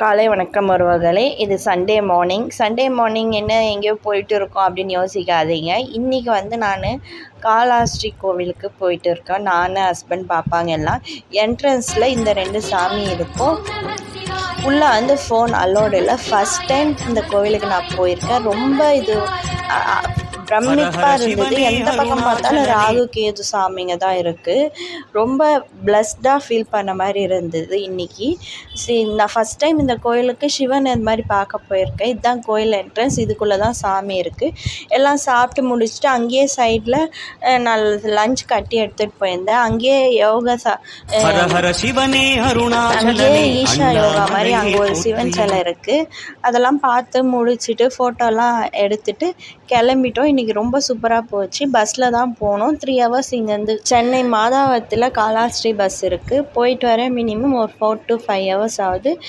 காலை வணக்கம் உறவுகளே. இது சண்டே மார்னிங் என்ன எங்கேயோ போயிட்டு இருக்கோம் அப்படின்னு யோசிக்காதீங்க. இன்றைக்கி நான் காலாஸ்ரீ கோவிலுக்கு போயிட்டு இருக்கேன். நான், ஹஸ்பண்ட், பாப்பாங்க எல்லாம். என்ட்ரன்ஸில் இந்த 2 சாமி இருக்கும். உள்ளே ஃபோன் அலோடு இல்லை. ஃபஸ்ட் டைம் இந்த கோவிலுக்கு நான் போயிருக்கேன். ரொம்ப இது பிரமிப்பாக இருந்தது. எந்த பக்கம் பார்த்தாலும் ராகு கேது சாமிங்க தான் இருக்குது. ரொம்ப பிளஸ்டாக ஃபீல் பண்ண மாதிரி இருந்தது இன்றைக்கி. நான் ஃபஸ்ட் டைம் இந்த கோயிலுக்கு சிவன் இது மாதிரி பார்க்க போயிருக்கேன். இதுதான் கோயில் என்ட்ரன்ஸ். இதுக்குள்ளே தான் சாமி இருக்குது. எல்லாம் சாப்பிட்டு முடிச்சுட்டு அங்கேயே சைடில் நான் லஞ்ச் கட்டி எடுத்துகிட்டு போயிருந்தேன். அங்கேயே யோகா அங்கேயே ஈஷா யோகா மாதிரி அங்கே ஒரு சிவன் சிலை இருக்குது. அதெல்லாம் பார்த்து முடிச்சுட்டு ஃபோட்டோலாம் எடுத்துகிட்டு கிளம்பிட்டோம். இன்றைக்கி ரொம்ப சூப்பராக போச்சு. பஸ்ஸில் தான் போனோம். 3 hours இங்கேருந்து சென்னை மாதாவரத்தில் காலாஸ்ரீ பஸ் இருக்குது. போயிட்டு வர மினிமம் ஒரு 4 to 5 hours ஆகுது.